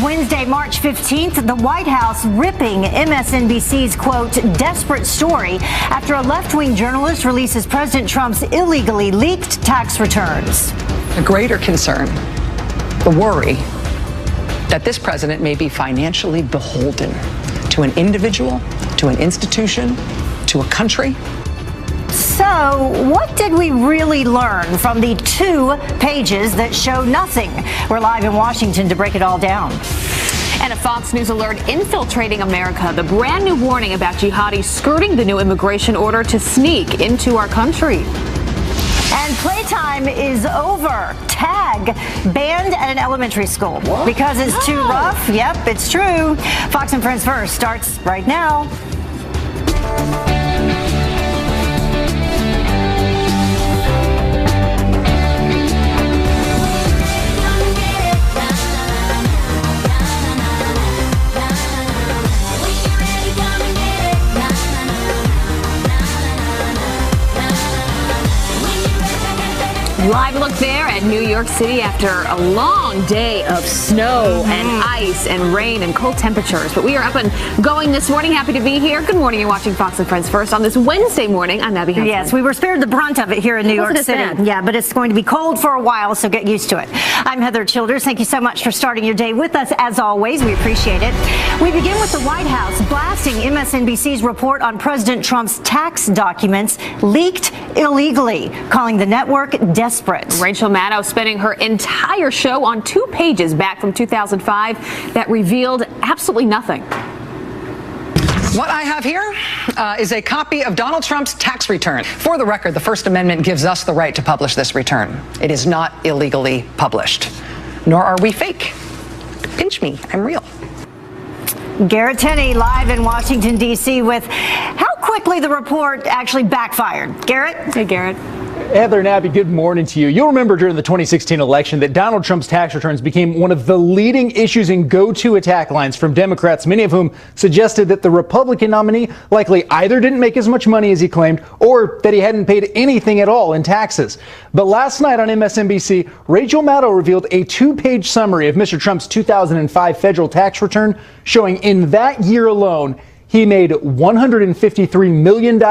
Wednesday, March 15th, the White House ripping MSNBC's, quote, desperate story after a left-wing journalist releases President Trump's illegally leaked tax returns. A greater concern, the worry that this president may be financially beholden to an individual, to an institution, to a country. So, what did we really learn from the 2 pages that show nothing? We're live in Washington to break it all down. And a Fox News alert infiltrating America. The brand new warning about jihadis skirting the new immigration order to sneak into our country. And playtime is over. Tag banned at an elementary school because it's too rough. Yep, it's true. Fox and Friends First starts right now. Live look there at New York City after a long day of snow and ice and rain and cold temperatures. But we are up and going this morning. Happy to be here. Good morning. You're watching Fox and Friends First on this Wednesday morning. I'm Abby Huntsman. Yes, we were spared the brunt of it here in New York City. Yeah, but it's going to be cold for a while, so get used to it. I'm Heather Childers. Thank you so much for starting your day with us. As always, we appreciate it. We begin with the White House blasting MSNBC's report on President Trump's tax documents leaked illegally, calling the network desperate. Rachel Maddow spending her entire show on 2 pages back from 2005 that revealed absolutely nothing. What I have here is a copy of Donald Trump's tax return. For the record, the First Amendment gives us the right to publish this return. It is not illegally published, nor are we fake. Pinch me, I'm real. Garrett Tenney live in Washington, D.C. with how quickly the report actually backfired. Garrett? Hey, Garrett. Heather and Abby, good morning to you. You'll remember during the 2016 election that Donald Trump's tax returns became one of the leading issues in go-to attack lines from Democrats, many of whom suggested that the Republican nominee likely either didn't make as much money as he claimed or that he hadn't paid anything at all in taxes. But last night on MSNBC, Rachel Maddow revealed a 2-page summary of Mr. Trump's 2005 federal tax return, showing in that year alone, he made $153 million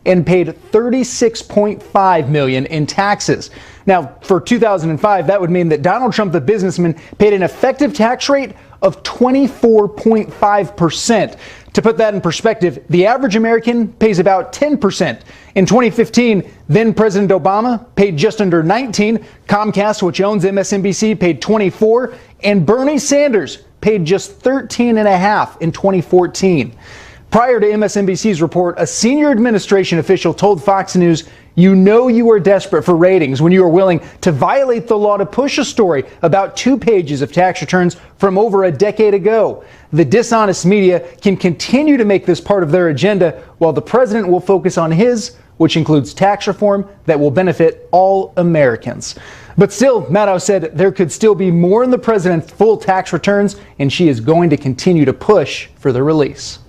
and paid $36.5 million in taxes. Now, for 2005, that would mean that Donald Trump, the businessman, paid an effective tax rate of 24.5%. To put that in perspective, the average American pays about 10%. In 2015, then President Obama paid just under 19. Comcast, which owns MSNBC, paid 24, and Bernie Sanders paid just 13.5 in 2014. Prior to MSNBC's report, a senior administration official told Fox News, "You know you are desperate for ratings when you are willing to violate the law to push a story about 2 pages of tax returns from over a decade ago. The dishonest media can continue to make this part of their agenda while the president will focus on his, which includes tax reform that will benefit all Americans." But still, Maddow said there could still be more in the president's full tax returns, and she is going to continue to push for the release.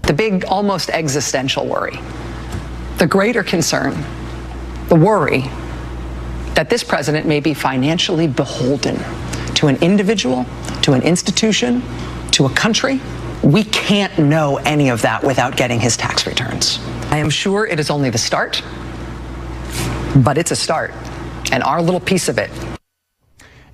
The big, almost existential worry, the greater concern, the worry that this president may be financially beholden to an individual, to an institution, to a country. We can't know any of that without getting his tax returns. I am sure it is only the start, but it's a start, and our little piece of it.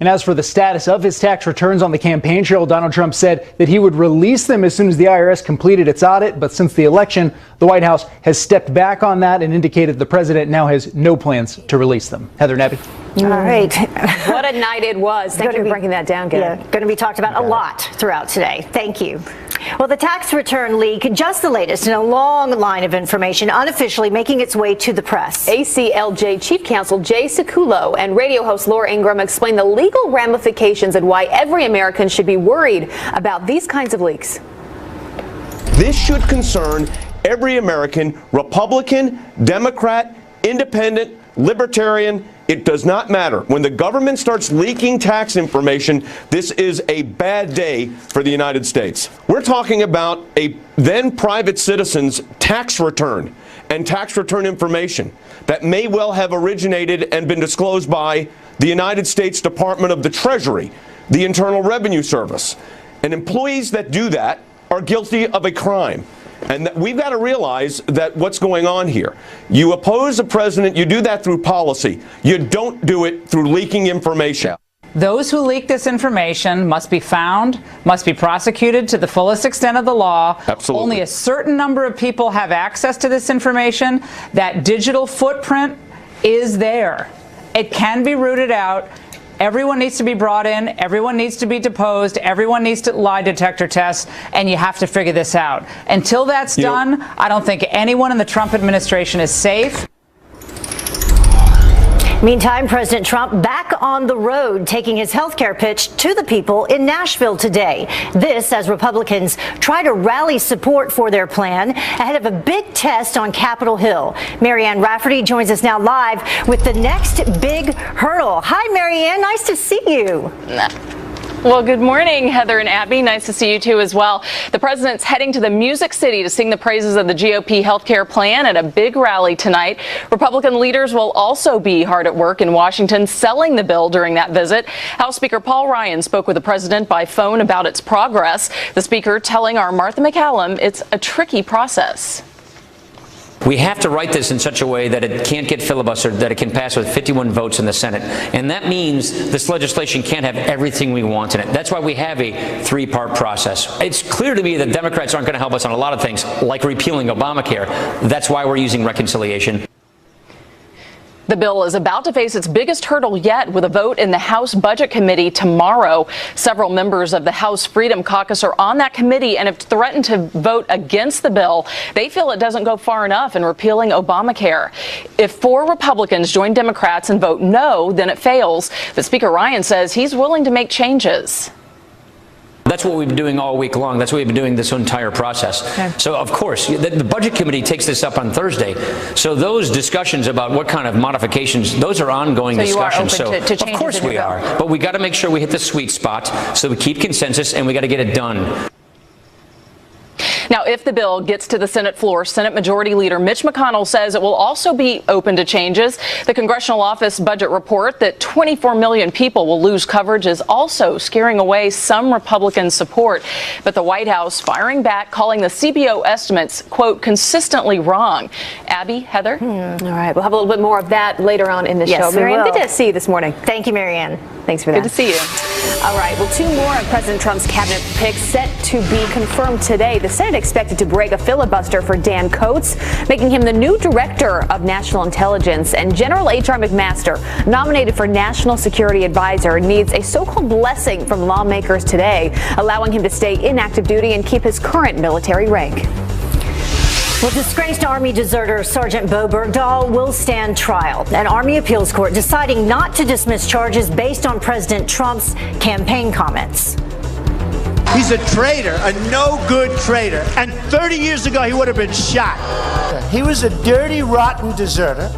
And as for the status of his tax returns on the campaign trail, Donald Trump said that he would release them as soon as the IRS completed its audit. But since the election, the White House has stepped back on that and indicated the president now has no plans to release them. Heather Nebby. All right. What a night it was. Thank you for breaking that down, Garrett. Yeah, going to be talked about a lot throughout today. Thank you. Well, the tax return leak, just the latest in a long line of information unofficially making its way to the press. ACLJ Chief Counsel Jay Sekulow and radio host Laura Ingraham explain the legal ramifications and why every American should be worried about these kinds of leaks. This should concern every American, Republican, Democrat, Independent, Libertarian. It does not matter. When the government starts leaking tax information, this is a bad day for the United States. We're talking about a then private citizen's tax return and tax return information that may well have originated and been disclosed by the United States Department of the Treasury. the Internal Revenue Service. And employees that do that are guilty of a crime. And we've got to realize that what's going on here. You oppose the president, you do that through policy. You don't do it through leaking information. Those who leak this information must be found, must be prosecuted to the fullest extent of the law. Absolutely. Only a certain number of people have access to this information. That digital footprint is there. It can be rooted out. Everyone needs to be brought in. Everyone needs to be deposed. Everyone needs to lie detector tests. And you have to figure this out. Until that's done, I don't think anyone in the Trump administration is safe. Meantime, President Trump back on the road, taking his health care pitch to the people in Nashville today. This as Republicans try to rally support for their plan ahead of a big test on Capitol Hill. Marianne Rafferty joins us now live with the next big hurdle. Hi, Marianne. Nice to see you. Well, good morning, Heather and Abby. Nice to see you, too, as well. The president's heading to the Music City to sing the praises of the GOP health care plan at a big rally tonight. Republican leaders will also be hard at work in Washington selling the bill during that visit. House Speaker Paul Ryan spoke with the president by phone about its progress. The speaker telling our Martha McCallum it's a tricky process. We have to write this in such a way that it can't get filibustered, that it can pass with 51 votes in the Senate. And that means this legislation can't have everything we want in it. That's why we have a three-part process. It's clear to me that Democrats aren't going to help us on a lot of things, like repealing Obamacare. That's why we're using reconciliation. The bill is about to face its biggest hurdle yet with a vote in the House Budget Committee tomorrow. Several members of the House Freedom Caucus are on that committee and have threatened to vote against the bill. They feel it doesn't go far enough in repealing Obamacare. If 4 Republicans join Democrats and vote no, then it fails. But Speaker Ryan says he's willing to make changes. That's what we've been doing all week long. That's what we've been doing this entire process. Okay. So, of course, the Budget Committee takes this up on Thursday. So those discussions about what kind of modifications, those are ongoing discussions. You are open to changes. Of course we are. But we got to make sure we hit the sweet spot so we keep consensus, and we got to get it done. Now, if the bill gets to the Senate floor, Senate Majority Leader Mitch McConnell says it will also be open to changes. The Congressional Office budget report that 24 million people will lose coverage is also scaring away some Republican support. But the White House firing back, calling the CBO estimates, quote, consistently wrong. Abby, Heather? All right. We'll have a little bit more of that later on in the show. Marianne, good to see you this morning. Thank you, Marianne. Thanks for that. Good to see you. All right. Well, 2 more of President Trump's cabinet picks set to be confirmed today. The Senate expected to break a filibuster for Dan Coats, making him the new director of national intelligence. And General H.R. McMaster, nominated for National Security Advisor, needs a so-called blessing from lawmakers today, allowing him to stay in active duty and keep his current military rank. Well, disgraced Army deserter Sergeant Bo Bergdahl will stand trial. An Army appeals court deciding not to dismiss charges based on President Trump's campaign comments. He's a traitor, a no-good traitor. And 30 years ago, he would have been shot. He was a dirty, rotten deserter.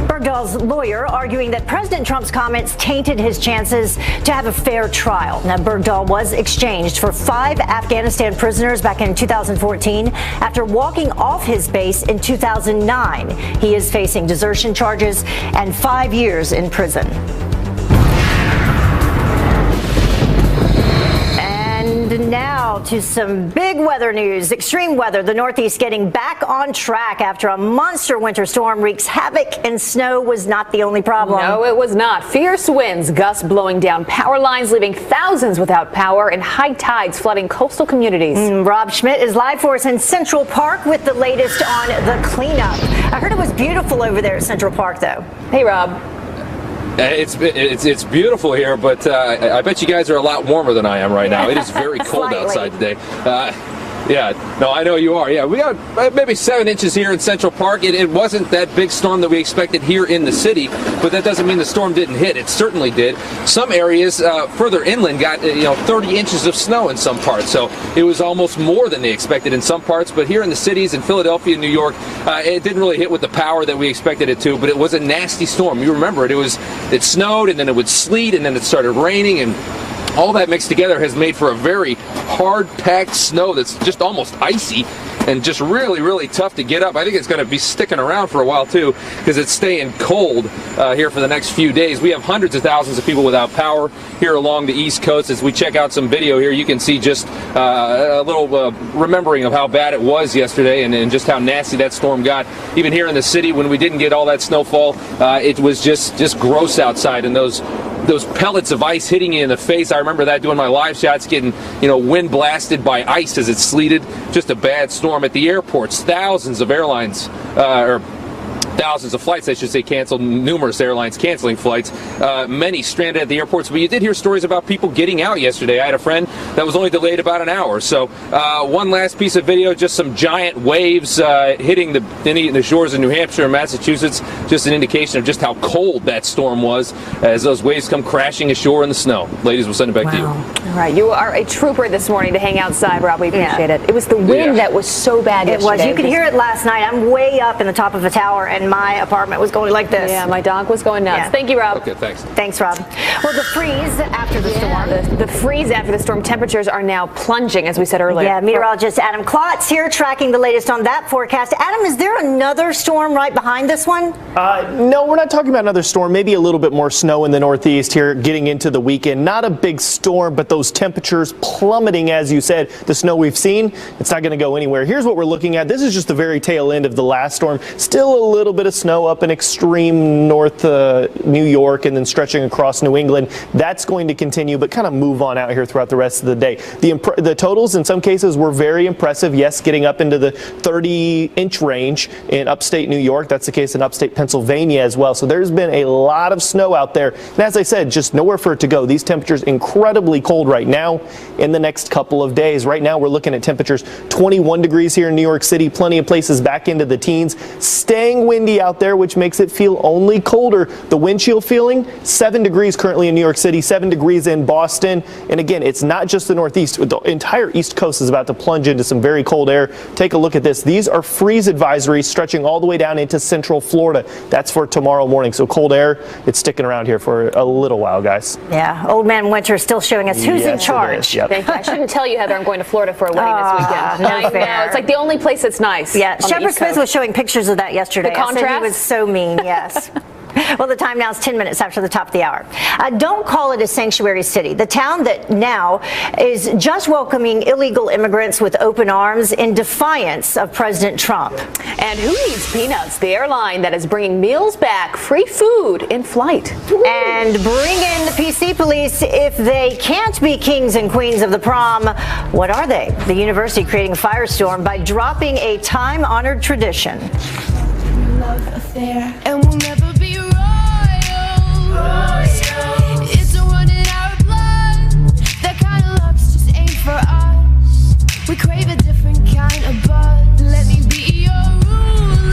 Bergdahl's lawyer arguing that President Trump's comments tainted his chances to have a fair trial. Now, Bergdahl was exchanged for 5 Afghanistan prisoners back in 2014 after walking off his base in 2009. He is facing desertion charges and 5 years in prison. And now to some big weather news. Extreme weather. The Northeast getting back on track after a monster winter storm wreaks havoc, and snow was not the only problem. No, it was not. Fierce winds, gusts blowing down power lines, leaving thousands without power, and high tides flooding coastal communities. Rob Schmidt is live for us in Central Park with the latest on the cleanup. I heard it was beautiful over there at Central Park, though. Hey, Rob. It's beautiful here, but I bet you guys are a lot warmer than I am right now. It is very cold outside today. Yeah, no, I know you are. Yeah, we got maybe 7 inches here in Central Park. It wasn't that big storm that we expected here in the city, but that doesn't mean the storm didn't hit. It certainly did. Some areas further inland got 30 inches of snow in some parts, so it was almost more than they expected in some parts. But here in the cities in Philadelphia and New York, it didn't really hit with the power that we expected it to. But it was a nasty storm. You remember it snowed, and then it would sleet, and then it started raining, and all that mixed together has made for a very hard-packed snow that's just almost icy. and just really, really tough to get up. I think it's going to be sticking around for a while too, because it's staying cold here for the next few days. We have hundreds of thousands of people without power here along the East Coast. As we check out some video here, you can see just a little remembering of how bad it was yesterday and just how nasty that storm got. Even here in the city, when we didn't get all that snowfall, it was just gross outside, and those pellets of ice hitting you in the face. I remember that doing my live shots, getting wind blasted by ice as it sleeted. Just a bad storm. At the airports, thousands of airlines or thousands of flights, I should say, canceled. Numerous airlines canceling flights. Many stranded at the airports. But you did hear stories about people getting out yesterday. I had a friend that was only delayed about an hour. So one last piece of video, just some giant waves hitting the shores of New Hampshire and Massachusetts. Just an indication of just how cold that storm was as those waves come crashing ashore in the snow. Ladies, we'll send it back to you. All right, you are a trooper this morning to hang outside, Rob. We appreciate it. It was the wind that was so bad yesterday. It was. You could hear it last night. I'm way up in the top of a tower, and my apartment was going like this. Yeah, my dog was going nuts. Yeah. Thank you, Rob. Okay, thanks. Thanks, Rob. Well, the freeze after the storm. The freeze after the storm. Temperatures are now plunging, as we said earlier. Yeah, meteorologist Adam Klotz here tracking the latest on that forecast. Adam, is there another storm right behind this one? No, we're not talking about another storm. Maybe a little bit more snow in the Northeast here getting into the weekend. Not a big storm, but those temperatures plummeting, as you said. The snow we've seen, it's not going to go anywhere. Here's what we're looking at. This is just the very tail end of the last storm. Still a little bit of snow up in extreme north New York and then stretching across New England. That's going to continue, but kind of move on out here throughout the rest of the day. The totals in some cases were very impressive. Yes, getting up into the 30-inch range in upstate New York. That's the case in upstate Pennsylvania as well. So there's been a lot of snow out there. And as I said, just nowhere for it to go. These temperatures incredibly cold right now in the next couple of days. Right now we're looking at temperatures 21 degrees here in New York City. Plenty of places back into the teens. Staying windy out there, which makes it feel only colder. The wind chill feeling, 7 degrees currently in New York City, 7 degrees in Boston. And again, it's not just the Northeast. The entire East Coast is about to plunge into some very cold air. Take a look at this. These are freeze advisories stretching all the way down into central Florida. That's for tomorrow morning. So cold air, it's sticking around here for a little while, guys. Yeah, Old Man Winter still showing us who's in charge. Yep. Thank you. I shouldn't tell you, Heather, I'm going to Florida for a wedding this weekend. No fair. know. It's like the only place that's nice. Yeah, Shepard Smith was showing pictures of that yesterday. The contrast? I said he was so mean, yes. Well, the time now is 10 minutes after the top of the hour. Don't call it a sanctuary city. The town that now is just welcoming illegal immigrants with open arms in defiance of President Trump. And who needs peanuts? The airline that is bringing meals back, free food in flight. And bring in the PC police if they can't be kings and queens of the prom. What are they? The university creating a firestorm by dropping a time-honored tradition. Love affair, and we'll never be royal. It's a run in our blood. That kind of luck's just ain't for us. We crave a different kind of buzz. Let me be your ruler.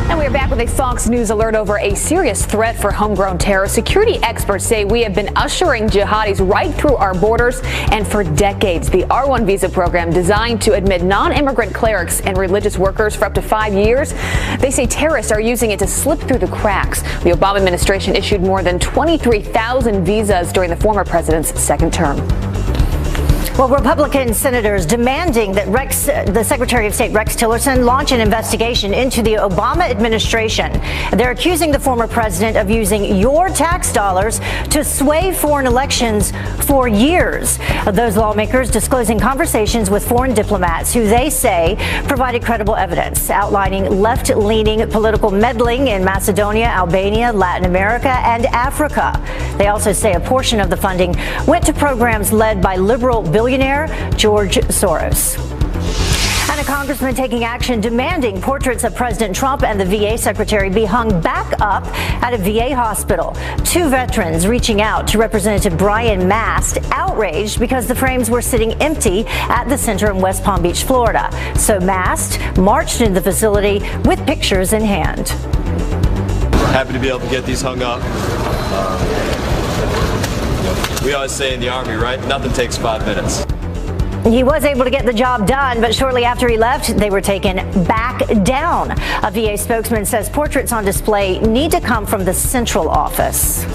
And we are back with a Fox News alert over a serious threat for homegrown terror. Security experts say we have been ushering jihadis right through our borders, and for decades, the R1 visa program designed to admit non-immigrant clerics and religious workers for up to 5 years. They say terrorists are using it to slip through the cracks. The Obama administration issued more than 23,000 visas during the former president's second term. Well, Republican senators demanding that the Secretary of State Rex Tillerson launch an investigation into the Obama administration. They're accusing the former president of using your tax dollars to sway foreign elections for years. Those lawmakers disclosing conversations with foreign diplomats who they say provided credible evidence outlining left-leaning political meddling in Macedonia, Albania, Latin America, and Africa. They also say a portion of the funding went to programs led by liberal billionaire George Soros. And a congressman taking action demanding portraits of President Trump and the VA secretary be hung back up at a VA hospital. 2 veterans reaching out to Representative Brian Mast, outraged because the frames were sitting empty at the center in West Palm Beach, Florida. So Mast marched into the facility with pictures in hand. Happy to be able to get these hung up. We always say in the Army, right? Nothing takes 5 minutes. He was able to get the job done, but shortly after he left, they were taken back down. A VA spokesman says portraits on display need to come from the central office.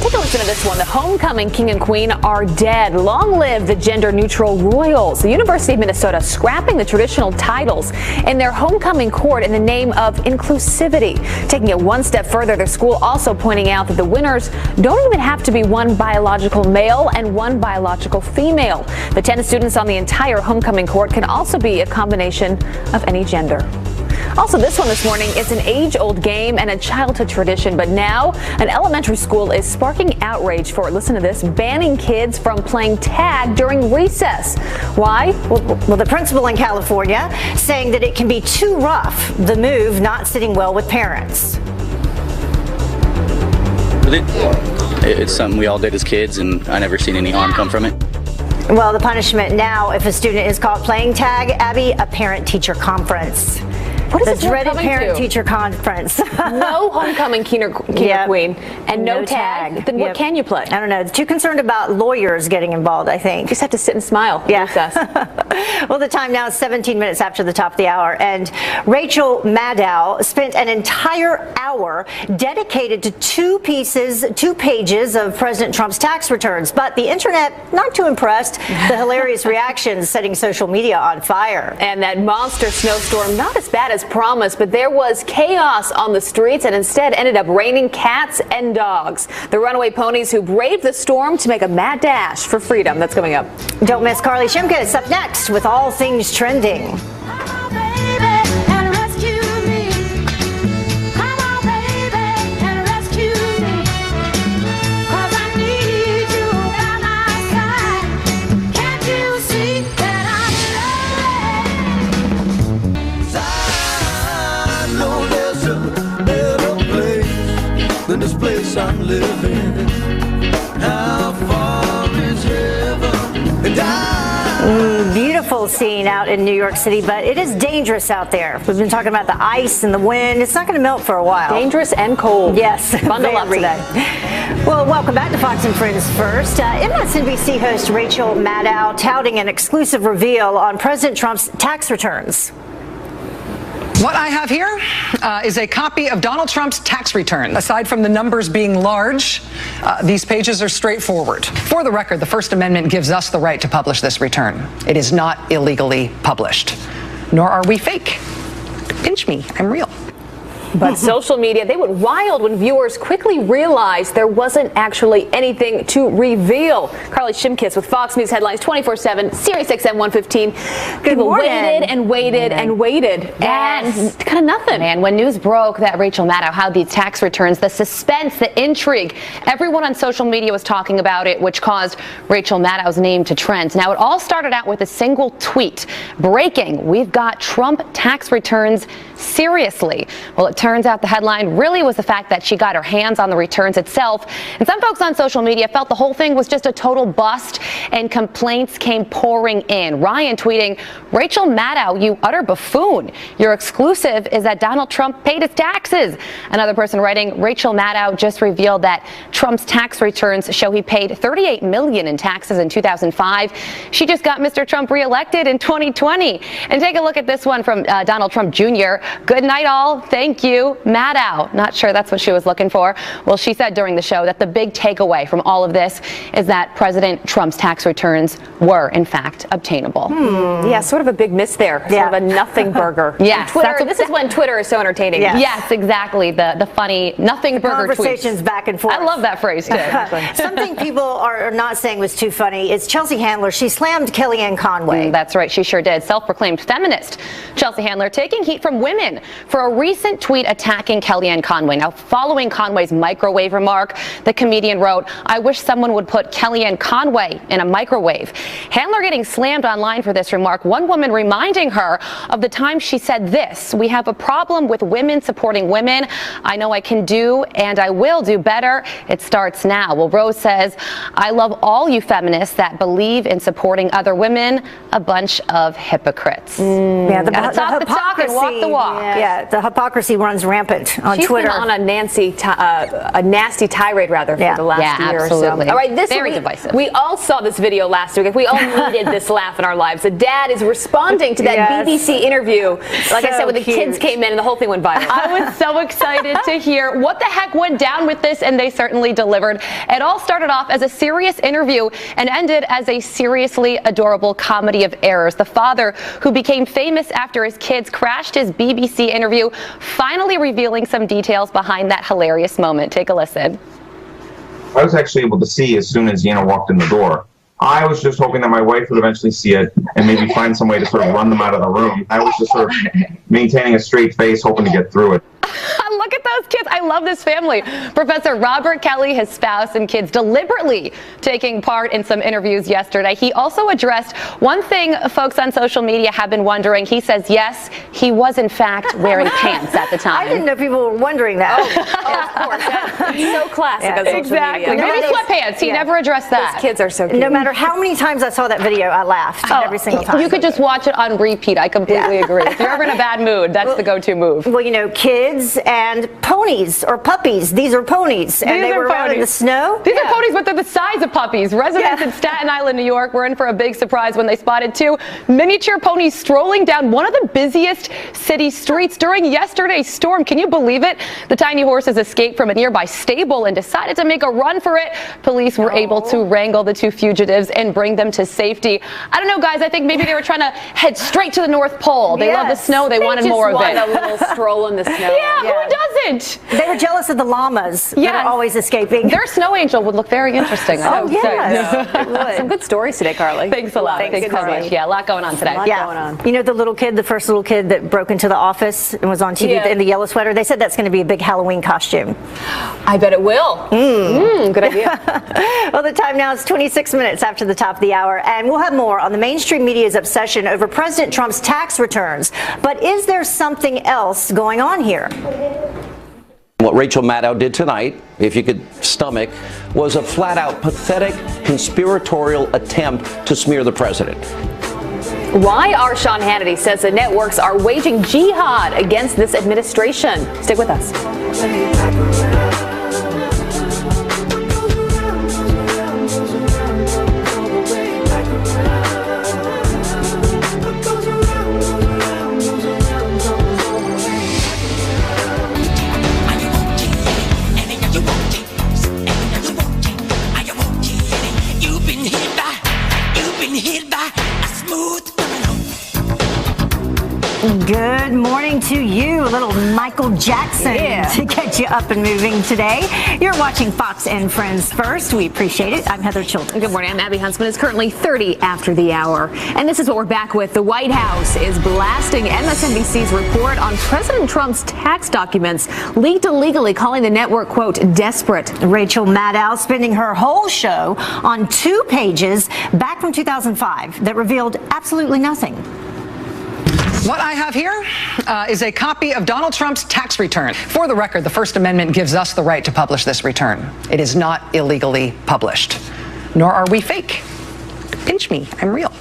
Take a listen to this one. The homecoming king and queen are dead. Long live the gender-neutral royals. The University of Minnesota scrapping the traditional titles in their homecoming court in the name of inclusivity. Taking it one step further, the school also pointing out that the winners don't even have to be one biological male and one biological female. The 10 students on the entire homecoming court can also be a combination of any gender. Also, this one this morning, it's an age-old game and a childhood tradition, but now an elementary school is sparking outrage for, listen to this, banning kids from playing tag during recess. Why? Well, the principal in California saying that it can be too rough, the move not sitting well with parents. It's something we all did as kids, and I never seen any harm come from it. Well, the punishment now, if a student is caught playing tag, Abby, a parent-teacher conference. What is the dreaded parent-teacher conference? No homecoming king or queen and no tag. Then what can you play? I don't know. It's too concerned about lawyers getting involved, I think. You just have to sit and smile. Yeah. Well, the time now is 17 minutes after the top of the hour. And Rachel Maddow spent an entire hour dedicated to two pages of President Trump's tax returns. But the internet, not too impressed. The hilarious reactions setting social media on fire. And that monster snowstorm, not as bad as promised, but there was chaos on the streets and instead ended up raining cats and dogs. The runaway ponies who braved the storm to make a mad dash for freedom. That's coming up. Don't miss Carly Shimkus up next with all things trending. This place I'm living, how far is heaven? And Beautiful scene out in New York City, but it is dangerous out there. We've been talking about the ice and the wind. It's not going to melt for a while. Dangerous and cold. Yes. Bundle up today. Well, welcome back to Fox and Friends First. MSNBC host Rachel Maddow touting an exclusive reveal on President Trump's tax returns. What I have here is a copy of Donald Trump's tax return. Aside from the numbers being large, these pages are straightforward. For the record, the First Amendment gives us the right to publish this return. It is not illegally published, nor are we fake. Pinch me, I'm real. But social media, they went wild when viewers quickly realized there wasn't actually anything to reveal. Carly Shimkus with Fox News Headlines 24/7, Sirius XM 115. People waited and waited and waited. Yes. And kind of nothing. And when news broke that Rachel Maddow had these tax returns, the suspense, the intrigue, everyone on social media was talking about it, which caused Rachel Maddow's name to trend. Now, it all started out with a single tweet. Breaking, we've got Trump tax returns seriously. Well, it turns out the headline really was the fact that she got her hands on the returns itself. And some folks on social media felt the whole thing was just a total bust, and complaints came pouring in. Ryan tweeting, Rachel Maddow, you utter buffoon. Your exclusive is that Donald Trump paid his taxes. Another person writing, Rachel Maddow just revealed that Trump's tax returns show he paid $38 million in taxes in 2005. She just got Mr. Trump reelected in 2020. And take a look at this one from Donald Trump Jr. Good night, all. Thank you, Maddow. Not sure that's what she was looking for. Well, she said during the show that the big takeaway from all of this is that President Trump's tax returns were, in fact, obtainable. Yeah, sort of a big miss there. Sort of a nothing burger. Yes. Twitter, this is when Twitter is so entertaining. Yes, exactly. The funny nothing burger Conversations tweets. Back and forth. I love that phrase, too. Something people are not saying was too funny is Chelsea Handler. She slammed Kellyanne Conway. That's right. She sure did. Self-proclaimed feminist Chelsea Handler taking heat from women for a recent tweet attacking Kellyanne Conway. Now, following Conway's microwave remark, the comedian wrote, I wish someone would put Kellyanne Conway in a microwave. Handler getting slammed online for this remark. One woman reminding her of the time she said this, we have a problem with women supporting women. I know I can do and I will do better. It starts now. Well, Rose says, I love all you feminists that believe in supporting other women. A bunch of hypocrites. Yeah, Gotta talk the talk and walk the walk. talk. Yeah, the hypocrisy runs rampant on She's Twitter. been on a nasty tirade rather for the last year absolutely. or so. All right, this Very week, divisive. we all saw this video last week. We all needed this laugh in our lives. A dad is responding to that BBC interview. Like I said, when the kids came in and the whole thing went viral. I was so excited to hear what the heck went down with this, and they certainly delivered. It all started off as a serious interview and ended as a seriously adorable comedy of errors. The father, who became famous after his kids crashed his BBC interview, finally revealing some details behind that hilarious moment. Take a listen. I was actually able to see as soon as Yana walked in the door. I was just hoping that my wife would eventually see it and maybe find some way to sort of run them out of the room. I was just sort of maintaining a straight face, hoping to get through it. Look at those kids. I love this family. Professor Robert Kelly, his spouse, and kids deliberately taking part in some interviews yesterday. He also addressed one thing folks on social media have been wondering. He says, yes, he was in fact wearing pants at the time. I didn't know people were wondering that. Of course. That's so classic on social exactly. media. Maybe sweatpants. He never addressed that. Those kids are so cute. No matter how many times I saw that video, I laughed every single time. You could just watch it on repeat. I completely agree. If you're ever in a bad mood, that's the go-to move. Well, you know, kids and ponies or puppies. These are ponies. And they were out in the snow. These are ponies, but they're the size of puppies. Residents in Staten Island, New York, were in for a big surprise when they spotted two miniature ponies strolling down one of the busiest city streets during yesterday's storm. Can you believe it? The tiny horses escaped from a nearby stable and decided to make a run for it. Police were able to wrangle the two fugitives and bring them to safety. I don't know, guys. I think maybe they were trying to head straight to the North Pole. They love the snow. They wanted more of it. A little stroll in the snow. Yeah, who doesn't? They were jealous of the llamas that are always escaping. Their snow angel would look very interesting. Some good stories today, Carly. Thanks a lot. Thanks so much. Yeah, a lot going on today. Going on. You know the little kid, the first little kid that broke into the office and was on TV in the yellow sweater? They said that's going to be a big Halloween costume. I bet it will. Good idea. Well, the time now is 26 minutes after the top of the hour, and we'll have more on the mainstream media's obsession over President Trump's tax returns. But is there something else going on here? What Rachel Maddow did tonight, if you could stomach, was a flat-out pathetic conspiratorial attempt to smear the president. Why our Sean Hannity says the networks are waging jihad against this administration. Stick with us. Good morning to you, little Michael Jackson, to get you up and moving today. You're watching Fox and Friends First. We appreciate it. I'm Heather Children. Good morning. I'm Abby Huntsman. It's currently 30 after the hour. And this is what we're back with. The White House is blasting MSNBC's report on President Trump's tax documents leaked illegally, calling the network, quote, desperate. Rachel Maddow spending her whole show on 2 pages back from 2005 that revealed absolutely nothing. What I have here is a copy of Donald Trump's tax return. For the record, the First Amendment gives us the right to publish this return. It is not illegally published, nor are we fake. Pinch me, I'm real.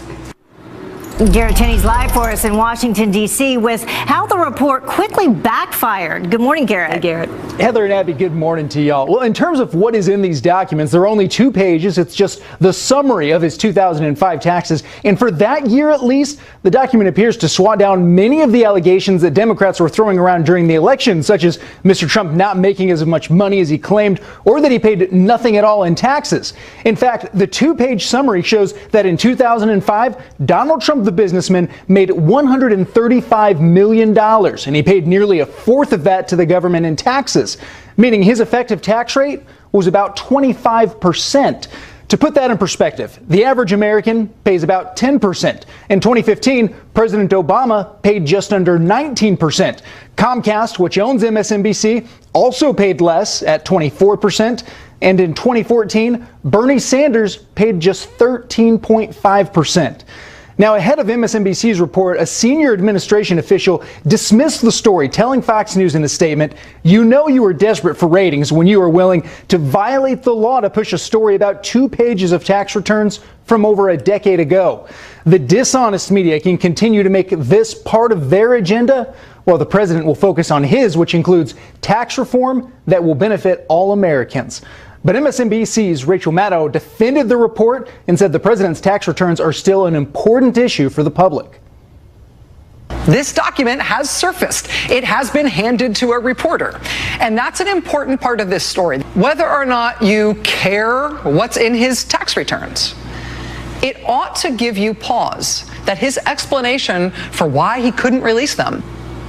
Garrett Tenney's live for us in Washington, D.C. with how the report quickly backfired. Good morning, Garrett. Hey, Garrett. Heather and Abby, good morning to y'all. Well, in terms of what is in these documents, there are only 2 pages. It's just the summary of his 2005 taxes. And for that year, at least, the document appears to swat down many of the allegations that Democrats were throwing around during the election, such as Mr. Trump not making as much money as he claimed, or that he paid nothing at all in taxes. In fact, the 2-page summary shows that in 2005, Donald Trump, the businessman, made $135 million, and he paid nearly a fourth of that to the government in taxes, meaning his effective tax rate was about 25%. To put that in perspective, the average American pays about 10%. In 2015, President Obama paid just under 19%. Comcast, which owns MSNBC, also paid less at 24%. And in 2014, Bernie Sanders paid just 13.5%. Now, ahead of MSNBC's report, a senior administration official dismissed the story, telling Fox News in a statement, "You know you were desperate for ratings when you were willing to violate the law to push a story about 2 pages of tax returns from over a decade ago." The dishonest media can continue to make this part of their agenda, while the president will focus on his, which includes tax reform that will benefit all Americans. But MSNBC's Rachel Maddow defended the report and said the president's tax returns are still an important issue for the public. This document has surfaced. It has been handed to a reporter. And that's an important part of this story. Whether or not you care what's in his tax returns, it ought to give you pause that his explanation for why he couldn't release them,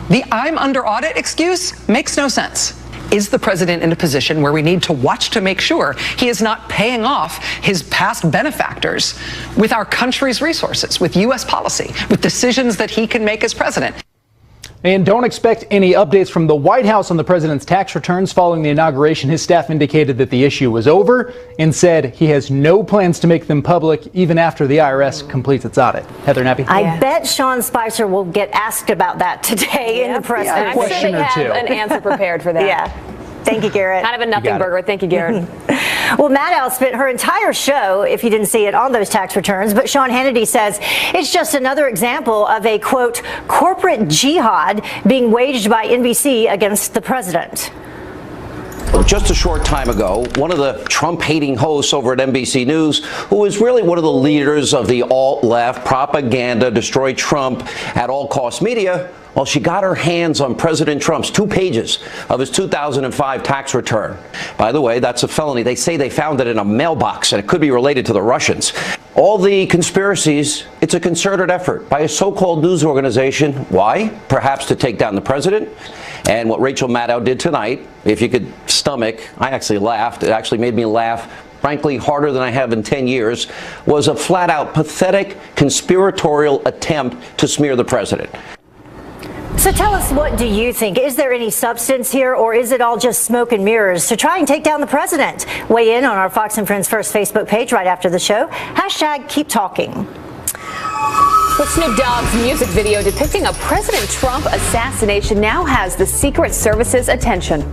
the "I'm under audit" excuse, makes no sense. Is the president in a position where we need to watch to make sure he is not paying off his past benefactors with our country's resources, with U.S. policy, with decisions that he can make as president? And don't expect any updates from the White House on the president's tax returns. Following the inauguration, his staff indicated that the issue was over and said he has no plans to make them public even after the IRS completes its audit. Heather Nappy? I bet Sean Spicer will get asked about that today in the press. I'm sure they have an answer prepared for that. Yeah. Thank you, Garrett. Kind of a nothing burger. Thank you, Garrett. Well, Maddow spent her entire show, if you didn't see it, on those tax returns. But Sean Hannity says it's just another example of a, quote, corporate jihad being waged by NBC against the president. Just a short time ago, one of the Trump-hating hosts over at NBC News, who is really one of the leaders of the alt-left propaganda, destroy Trump at all cost media, well, she got her hands on President Trump's 2 pages of his 2005 tax return. By the way, that's a felony. They say they found it in a mailbox, and it could be related to the Russians. All the conspiracies, it's a concerted effort by a so-called news organization. Why? Perhaps to take down the president. And what Rachel Maddow did tonight, if you could stomach, I actually laughed. It actually made me laugh, frankly, harder than I have in 10 years, was a flat-out pathetic conspiratorial attempt to smear the president. So tell us, what do you think? Is there any substance here, or is it all just smoke and mirrors to try and take down the president? Weigh in on our Fox and Friends First Facebook page right after the show. Hashtag keep talking. Well, Snoop Dogg's music video depicting a President Trump assassination now has the Secret Service's attention.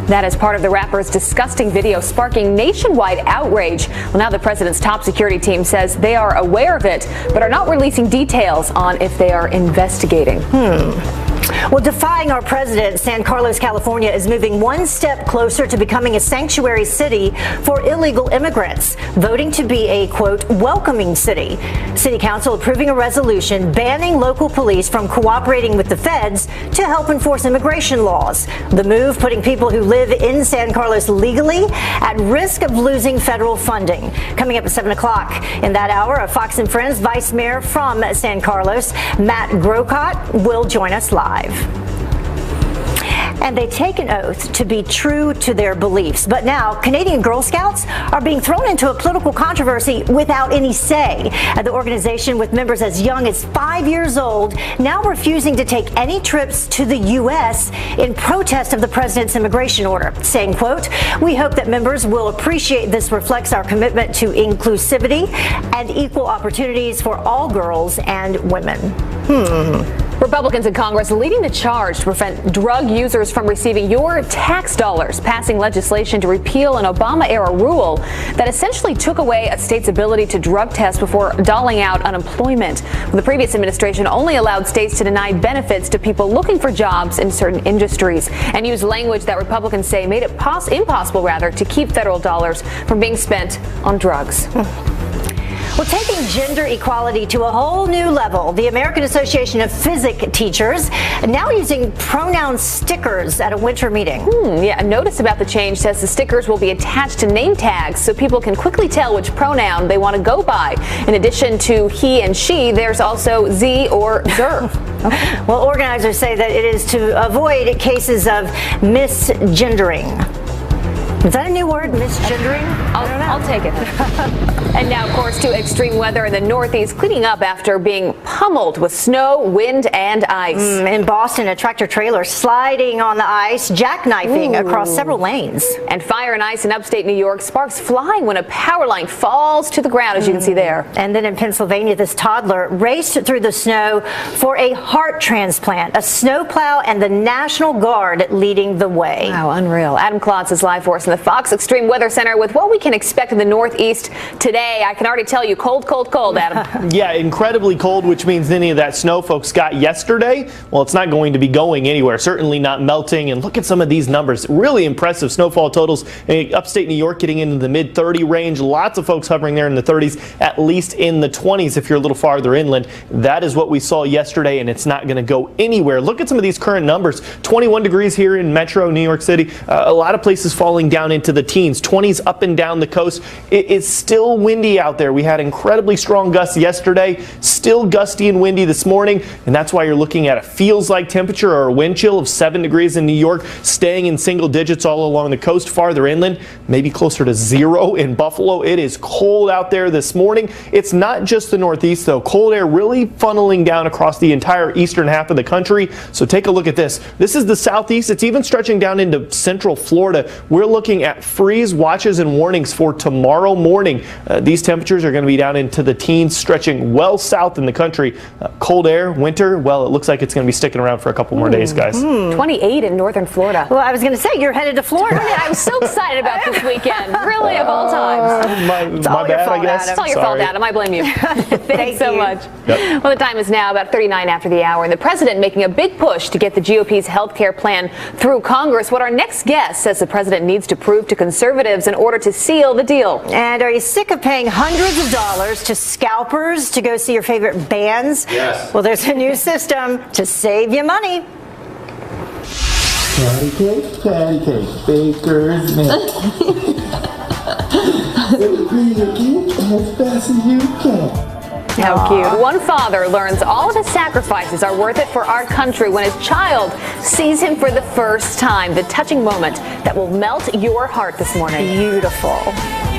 That is part of the rapper's disgusting video sparking nationwide outrage. Well, now the president's top security team says they are aware of it, but are not releasing details on if they are investigating. Well, defying our president, San Carlos, California is moving one step closer to becoming a sanctuary city for illegal immigrants, voting to be a, quote, welcoming city. City Council approving a resolution banning local police from cooperating with the feds to help enforce immigration laws. The move putting people who live in San Carlos legally at risk of losing federal funding. Coming up at 7 o'clock in that hour, a Fox and Friends Vice Mayor from San Carlos, Matt Grocott, will join us live. And they take an oath to be true to their beliefs. But now, Canadian Girl Scouts are being thrown into a political controversy without any say. The organization, with members as young as 5 years old, now refusing to take any trips to the U.S. in protest of the president's immigration order, saying, quote, "We hope that members will appreciate this reflects our commitment to inclusivity and equal opportunities for all girls and women." Republicans in Congress leading the charge to prevent drug users from receiving your tax dollars, passing legislation to repeal an Obama-era rule that essentially took away a state's ability to drug test before doling out unemployment. The previous administration only allowed states to deny benefits to people looking for jobs in certain industries and used language that Republicans say made it impossible, to keep federal dollars from being spent on drugs. Well, taking gender equality to a whole new level, the American Association of Physics Teachers now using pronoun stickers at a winter meeting. A notice about the change says the stickers will be attached to name tags so people can quickly tell which pronoun they want to go by. In addition to he and she, there's also Z or zer. Well, organizers say that it is to avoid cases of misgendering. Is that a new word, misgendering? I'll take it. And now, of course, to extreme weather in the Northeast, cleaning up after being pummeled with snow, wind, and ice. In Boston, a tractor trailer sliding on the ice, jackknifing across several lanes. And fire and ice in upstate New York, sparks flying when a power line falls to the ground, as you can see there. And then in Pennsylvania, this toddler raced through the snow for a heart transplant, a snowplow and the National Guard leading the way. Wow, unreal. Adam Klotz is live for us in the Fox Extreme Weather Center with what we can expect in the Northeast today. I can already tell you, cold, cold, cold, Adam. Yeah, incredibly cold, which means any of that snow folks got yesterday, well, it's not going to be going anywhere, certainly not melting. And look at some of these numbers. Really impressive snowfall totals. Upstate New York getting into the mid-30 range. Lots of folks hovering there in the 30s, at least in the 20s if you're a little farther inland. That is what we saw yesterday, and it's not going to go anywhere. Look at some of these current numbers. 21 degrees here in Metro New York City. A lot of places falling down into the teens. 20s up and down the coast. It's still windy out there. We had incredibly strong gusts yesterday, still gusty and windy this morning, and that's why you're looking at a feels like temperature or a wind chill of 7 degrees in New York, staying in single digits all along the coast, farther inland, maybe closer to 0 in Buffalo. It is cold out there this morning. It's not just the Northeast, though. Cold air really funneling down across the entire eastern half of the country. So take a look at this. This is the Southeast. It's even stretching down into central Florida. We're looking at freeze watches and warnings for tomorrow morning. These temperatures are going to be down into the teens, stretching well south in the country. Cold air, winter, well, it looks like it's going to be sticking around for a couple more days, guys. 28 in northern Florida. Well, I was going to say, you're headed to Florida. I was so excited about this weekend. Really, of all times. My bad, I guess. It's all your fault, Adam. I blame you. Thanks so much. Yep. Well, the time is now about 39 after the hour, and the president making a big push to get the GOP's health care plan through Congress. What our next guest says the president needs to prove to conservatives in order to seal the deal. And are you sick of paying hundreds of dollars to scalpers to go see your favorite bands? Yes. Well, there's a new system to save you money. Patty cake, baker's milk. As fast as you can. How cute. One father learns all of his sacrifices are worth it for our country when his child sees him for the first time. The touching moment that will melt your heart this morning. Beautiful.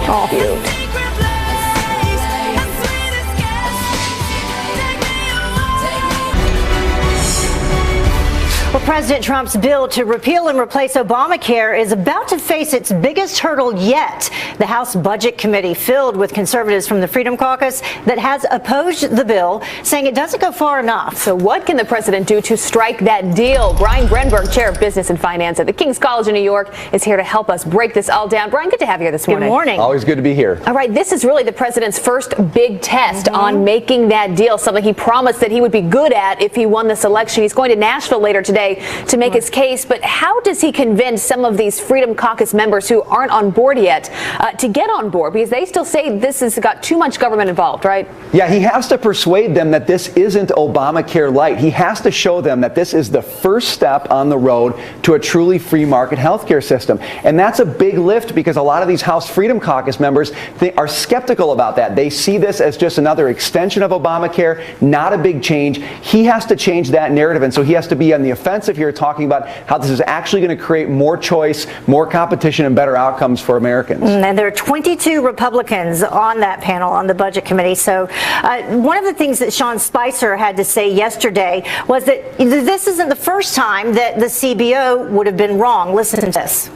Oh, cute. Well, President Trump's bill to repeal and replace Obamacare is about to face its biggest hurdle yet. The House Budget Committee, filled with conservatives from the Freedom Caucus, that has opposed the bill, saying it doesn't go far enough. So what can the president do to strike that deal? Brian Brenberg, chair of business and finance at the King's College in New York, is here to help us break this all down. Brian, good to have you here this morning. Good morning. Always good to be here. All right, this is really the president's first big test on making that deal, something he promised that he would be good at if he won this election. He's going to Nashville later today to make his case, but how does he convince some of these Freedom Caucus members who aren't on board yet to get on board? Because they still say this has got too much government involved, right? Yeah, he has to persuade them that this isn't Obamacare light. He has to show them that this is the first step on the road to a truly free market healthcare system. And that's a big lift because a lot of these House Freedom Caucus members are skeptical about that. They see this as just another extension of Obamacare, not a big change. He has to change that narrative, and so he has to be on the offensive here, talking about how this is actually going to create more choice, more competition, and better outcomes for Americans. And there are 22 Republicans on that panel on the Budget Committee. So one of the things that Sean Spicer had to say yesterday was that this isn't the first time that the CBO would have been wrong. Listen to this.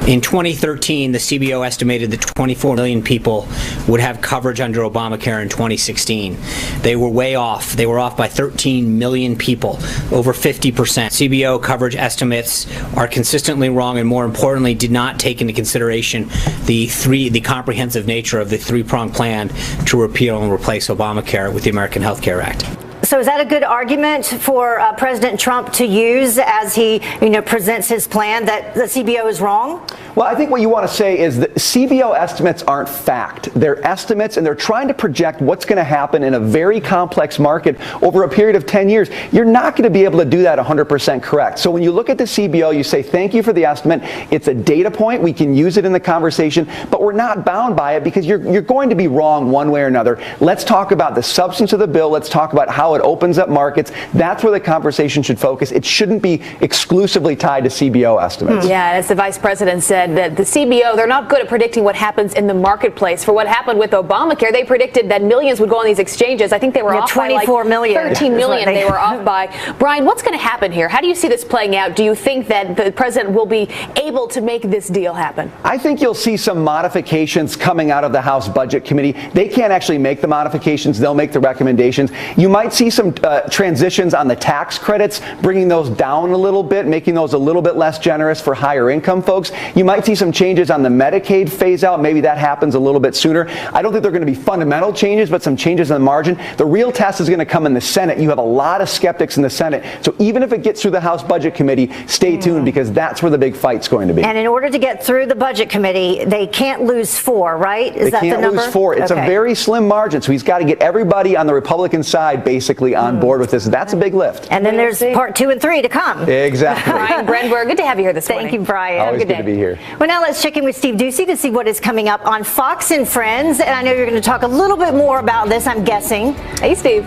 In 2013, the CBO estimated that 24 million people would have coverage under Obamacare in 2016. They were way off. They were off by 13 million people, over 50%. CBO coverage estimates are consistently wrong and, more importantly, did not take into consideration the comprehensive nature of the three-pronged plan to repeal and replace Obamacare with the American Health Care Act. So is that a good argument for President Trump to use as he, presents his plan, that the CBO is wrong? Well, I think what you want to say is that CBO estimates aren't fact. They're estimates, and they're trying to project what's going to happen in a very complex market over a period of 10 years. You're not going to be able to do that 100% correct. So when you look at the CBO, you say, thank you for the estimate. It's a data point. We can use it in the conversation, but we're not bound by it because you're going to be wrong one way or another. Let's talk about the substance of the bill. Let's talk about how it opens up markets. That's where the conversation should focus. It shouldn't be exclusively tied to CBO estimates. Yeah, as the vice president said, that the CBO, they're not good at predicting what happens in the marketplace. For what happened with Obamacare, they predicted that millions would go on these exchanges. I think they were off by like 24 million. 13 million they were off by. Brian, what's going to happen here? How do you see this playing out? Do you think that the president will be able to make this deal happen? I think you'll see some modifications coming out of the House Budget Committee. They can't actually make the modifications. They'll make the recommendations. You might see some transitions on the tax credits, bringing those down a little bit, making those a little bit less generous for higher income folks. You might see some changes on the Medicaid phase out. Maybe that happens a little bit sooner. I don't think they're going to be fundamental changes, but some changes on the margin. The real test is going to come in the Senate. You have a lot of skeptics in the Senate. So even if it gets through the House Budget Committee, stay tuned, because that's where the big fight's going to be. And in order to get through the Budget Committee, they can't lose 4, right? Is that the number? They can't lose 4. It's a very slim margin. So he's got to get everybody on the Republican side basically on board with this. That's a big lift. And then there's part 2 and 3 to come. Exactly. Brian Brandberg, good to have you here this morning. Thank you, Brian. Always good to be here. Well, now let's check in with Steve Ducey to see what is coming up on Fox and Friends. And I know you're going to talk a little bit more about this, I'm guessing. Hey, Steve.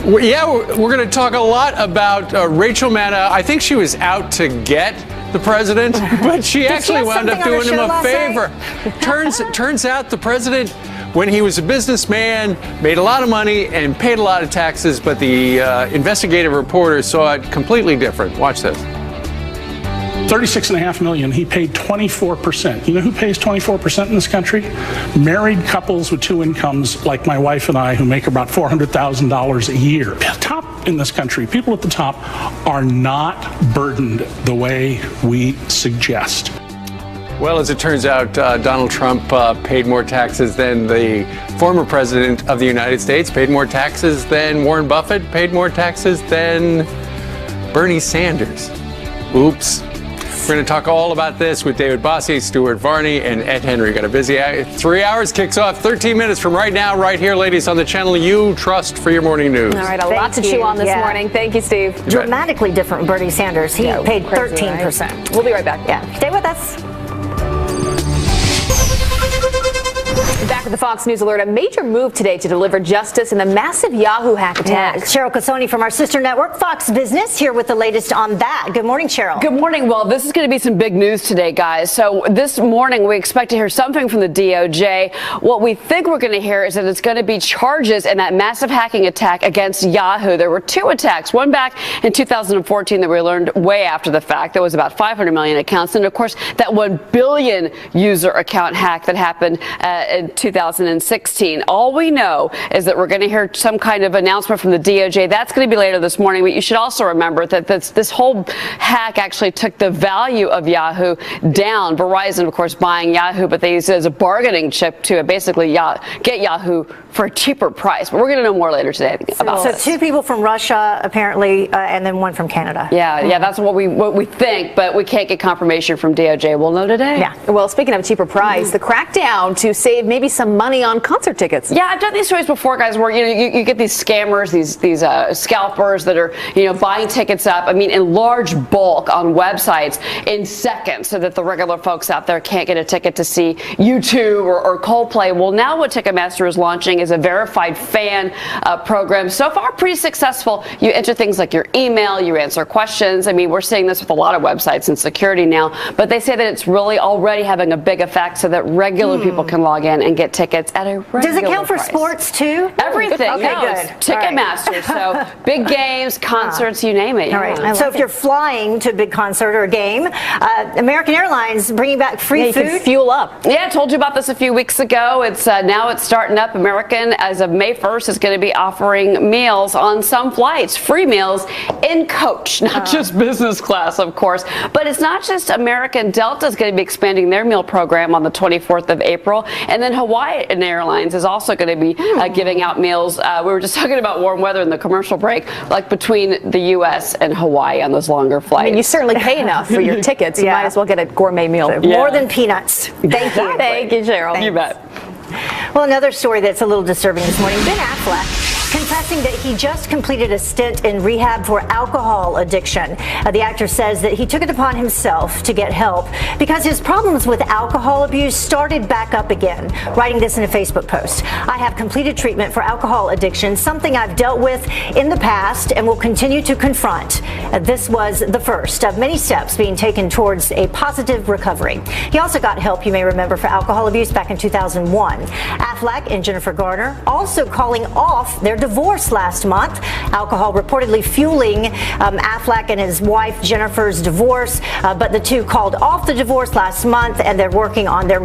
Yeah, we're going to talk a lot about Rachel Maddow. I think she was out to get the president, but she actually wound up doing him a favor. Turns out the president, when he was a businessman, made a lot of money and paid a lot of taxes, but the investigative reporters saw it completely different. Watch this. $36.5 million. He paid 24%. You know who pays 24% in this country? Married couples with 2 incomes, like my wife and I, who make about $400,000 a year. Top in this country, people at the top are not burdened the way we suggest. Well, as it turns out, Donald Trump paid more taxes than the former president of the United States, paid more taxes than Warren Buffett, paid more taxes than Bernie Sanders. Oops. We're going to talk all about this with David Bossie, Stuart Varney, and Ed Henry. Got a busy 3 hours, kicks off 13 minutes from right now, right here, ladies, on the channel you trust for your morning news. All right, a lot to chew on this morning. Thank you, Steve. Dramatically different Bernie Sanders. He paid 13%. Right? We'll be right back. Yeah, stay with us. Back with the Fox News Alert. A major move today to deliver justice in the massive Yahoo hack attack. Cheryl Casoni from our sister network, Fox Business, here with the latest on that. Good morning, Cheryl. Good morning. Well, this is going to be some big news today, guys. So this morning, we expect to hear something from the DOJ. What we think we're going to hear is that it's going to be charges in that massive hacking attack against Yahoo. There were 2 attacks, one back in 2014 that we learned way after the fact. There was about 500 million accounts. And of course, that 1 billion user account hack that happened in 2016. All we know is that we're going to hear some kind of announcement from the DOJ. That's going to be later this morning. But you should also remember that this whole hack actually took the value of Yahoo down. Verizon, of course, buying Yahoo, but they used it as a bargaining chip to basically get Yahoo for a cheaper price. But we're going to know more later today about this. So 2 people from Russia, apparently, and then 1 from Canada. Yeah, that's what we think, but we can't get confirmation from DOJ. We'll know today. Yeah. Well, speaking of a cheaper price, the crackdown to save maybe some money on concert tickets. Yeah, I've done these stories before, guys, where you get these scammers, these scalpers that are buying tickets up. I mean, in large bulk on websites in seconds, so that the regular folks out there can't get a ticket to see U2 or Coldplay. Well, now what Ticketmaster is launching is a verified fan program. So far, pretty successful. You enter things like your email, you answer questions. I mean, we're seeing this with a lot of websites and security now, but they say that it's really already having a big effect, so that regular people can log in and get tickets at a regular Does it count for price. Sports too? Everything. Okay, No, good. it's Ticketmaster. So big games, concerts, you name it. All right. So if you're flying to a big concert or a game, American Airlines bringing back free food. You can fuel up. Yeah, I told you about this a few weeks ago. It's now it's starting up. American, as of May 1st, is going to be offering meals on some flights, free meals in coach, not just business class, of course. But it's not just American. Delta is going to be expanding their meal program on the 24th of April, and then Hawaiian Airlines is also going to be giving out meals. We were just talking about warm weather in the commercial break, like between the U.S. and Hawaii on those longer flights. I mean, you certainly pay enough for your tickets. You might as well get a gourmet meal. So more than peanuts. Thank you. Thank you, Cheryl. Thanks. You bet. Well, another story that's a little disturbing this morning. Ben Affleck confessing that he just completed a stint in rehab for alcohol addiction. The actor says that he took it upon himself to get help because his problems with alcohol abuse started back up again. Writing this in a Facebook post, I have completed treatment for alcohol addiction, something I've dealt with in the past and will continue to confront. This was the first of many steps being taken towards a positive recovery. He also got help, you may remember, for alcohol abuse back in 2001. Affleck and Jennifer Garner also calling off their divorce last month. Alcohol reportedly fueling Affleck and his wife Jennifer's divorce, but the two called off the divorce last month, and they're working on their